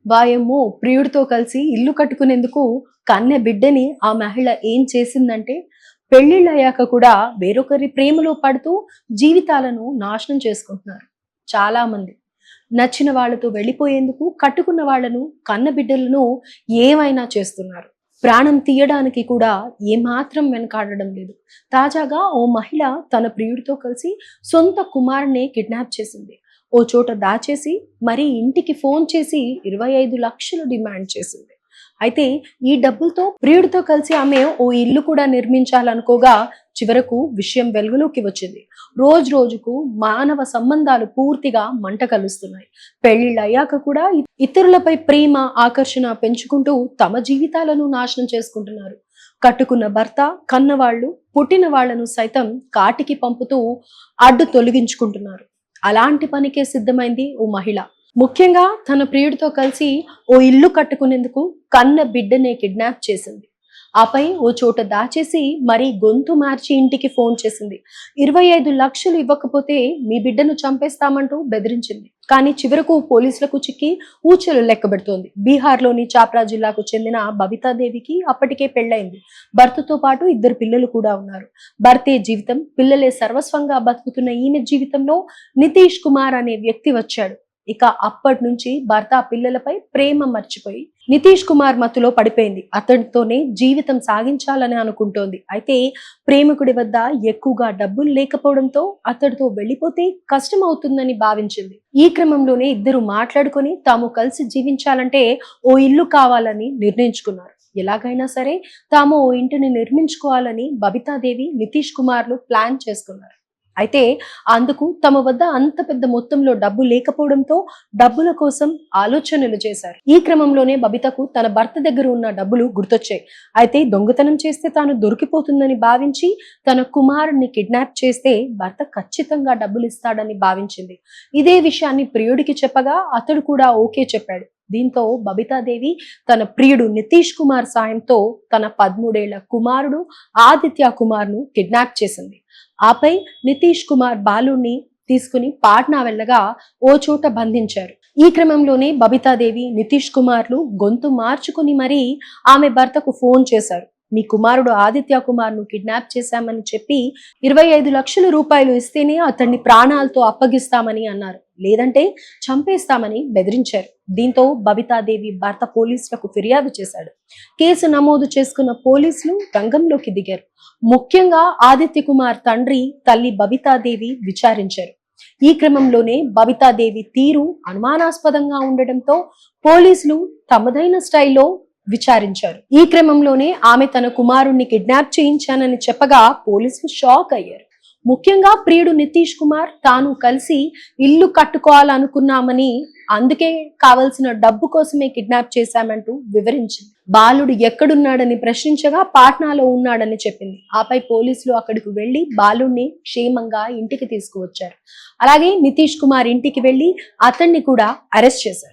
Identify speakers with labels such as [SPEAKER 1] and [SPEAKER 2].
[SPEAKER 1] వాయమ్మో ప్రియుడితో కలిసి ఇల్లు కట్టుకునేందుకు కన్నె బిడ్డని ఆ మహిళ ఏం చేసిందంటే పెళ్లిళ్ళయ్యాక కూడా వేరొకరి ప్రేమలో పడుతూ జీవితాలను నాశనం చేసుకుంటున్నారు. చాలా మంది నచ్చిన వాళ్ళతో వెళ్ళిపోయేందుకు కట్టుకున్న వాళ్ళను కన్న బిడ్డలను ఏమైనా చేస్తున్నారు. ప్రాణం తీయడానికి కూడా ఏమాత్రం వెనకాడడం లేదు. తాజాగా ఓ మహిళ తన ప్రియుడితో కలిసి సొంత కుమారుణ్ణి కిడ్నాప్ చేసింది. ఓ చోట దాచేసి మరీ ఇంటికి ఫోన్ చేసి 25 లక్షలు డిమాండ్ చేసింది. అయితే ఈ డబ్బులతో ప్రియుడితో కలిసి ఆమె ఓ ఇల్లు కూడా నిర్మించాలనుకోగా చివరకు విషయం వెలుగులోకి వచ్చింది. రోజు రోజుకు మానవ సంబంధాలు పూర్తిగా మంట కలుస్తున్నాయి. పెళ్లిళ్ళు అయ్యాక కూడా ఇతరులపై ప్రేమ ఆకర్షణ పెంచుకుంటూ తమ జీవితాలను నాశనం చేసుకుంటున్నారు. కట్టుకున్న భర్త, కన్నవాళ్లు, పుట్టిన వాళ్లను సైతం కాటికి పంపుతూ అడ్డు తొలగించుకుంటున్నారు. అలాంటి పనికే సిద్ధమైంది ఓ మహిళ. ముఖ్యంగా తన ప్రియుడితో కలిసి ఓ ఇల్లు కట్టుకునేందుకు కన్న బిడ్డనే కిడ్నాప్ చేసింది. ఆపై ఓ చోట దాచేసి మరీ గొంతు మార్చి ఇంటికి ఫోన్ చేసింది. 25 లక్షలు ఇవ్వకపోతే మీ బిడ్డను చంపేస్తామంటూ బెదిరించింది. కానీ చివరకు పోలీసులకు చిక్కి ఊచలు లెక్కబెడుతోంది. బీహార్లోని చాప్రా జిల్లాకు చెందిన బబితాదేవికి అప్పటికే పెళ్లైంది. భర్తతో పాటు 2 పిల్లలు కూడా ఉన్నారు. భర్తే జీవితం, పిల్లలే సర్వస్వంగా బతుకుతున్న ఈమె జీవితంలో నితీష్ కుమార్ అనే వ్యక్తి వచ్చాడు. ఇక అప్పటి నుంచి భర్త పిల్లలపై ప్రేమ మర్చిపోయి నితీష్ కుమార్ మత్తులో పడిపోయింది. అతడితోనే జీవితం సాగించాలని అనుకుంటోంది. అయితే ప్రేమికుడి వద్ద ఎక్కువగా డబ్బులు లేకపోవడంతో అతడితో వెళ్ళిపోతే కష్టం అవుతుందని భావించింది. ఈ క్రమంలోనే ఇద్దరు మాట్లాడుకొని తాము కలిసి జీవించాలంటే ఓ ఇల్లు కావాలని నిర్ణయించుకున్నారు. ఎలాగైనా సరే తాము ఓ ఇంటిని నిర్మించుకోవాలని బబితాదేవి, నితీష్ కుమార్లు ప్లాన్ చేసుకున్నారు. అయితే అందుకు తమ వద్ద అంత పెద్ద మొత్తంలో డబ్బు లేకపోవడంతో డబ్బుల కోసం ఆలోచనలు చేశారు. ఈ క్రమంలోనే బబితకు తన భర్త దగ్గర ఉన్న డబ్బులు గుర్తొచ్చాయి. అయితే దొంగతనం చేస్తే తాను దొరికిపోతుందని భావించి తన కుమారుడిని కిడ్నాప్ చేస్తే భర్త ఖచ్చితంగా డబ్బులు ఇస్తాడని భావించింది. ఇదే విషయాన్ని ప్రియుడికి చెప్పగా అతడు కూడా ఓకే చెప్పాడు. దీంతో బబితాదేవి తన ప్రియుడు నితీష్ కుమార్ సాయంతో తన 13 ఏళ్ల కుమారుడు ఆదిత్య కుమార్ను కిడ్నాప్ చేసింది. ఆపై నితీష్ కుమార్ బాలుని తీసుకుని పాట్నా వెళ్ళగా ఓ చోట బంధించారు. ఈ క్రమంలోనే బబితాదేవి, నితీష్ కుమార్లు గొంతు మార్చుకుని మరీ ఆమె భర్తకు ఫోన్ చేశారు. మీ కుమారుడు ఆదిత్య కుమార్ను కిడ్నాప్ చేశామని చెప్పి 25 లక్షల రూపాయలు ఇస్తేనే అతన్ని ప్రాణాలతో అప్పగిస్తామని అన్నారు. లేదంటే చంపేస్తామని బెదిరించారు. దీంతో బబితాదేవి భర్త పోలీసులకు ఫిర్యాదు చేశాడు. కేసు నమోదు చేసుకున్న పోలీసులు రంగంలోకి దిగారు. ముఖ్యంగా ఆదిత్య కుమార్ తండ్రి, తల్లి బబితాదేవి విచారించారు. ఈ క్రమంలోనే బబితాదేవి తీరు అనుమానాస్పదంగా ఉండడంతో పోలీసులు తమదైన స్టైల్లో విచారించారు. ఈ క్రమంలోనే ఆమె తన కుమారుణ్ణి కిడ్నాప్ చేయించానని చెప్పగా పోలీసులు షాక్ అయ్యారు. ముఖ్యంగా ప్రియుడు నితీష్ కుమార్ తాను కలిసి ఇల్లు కట్టుకోవాలనుకున్నామని, అందుకే కావలసిన డబ్బు కోసమే కిడ్నాప్ చేశామంటూ వివరించింది. బాలుడు ఎక్కడున్నాడని ప్రశ్నించగా పాట్నాలో ఉన్నాడని చెప్పింది. ఆపై పోలీసులు అక్కడికి వెళ్లి బాలుడిని క్షేమంగా ఇంటికి తీసుకువచ్చారు. అలాగే నితీష్ కుమార్ ఇంటికి వెళ్లి అతన్ని కూడా అరెస్ట్ చేశారు.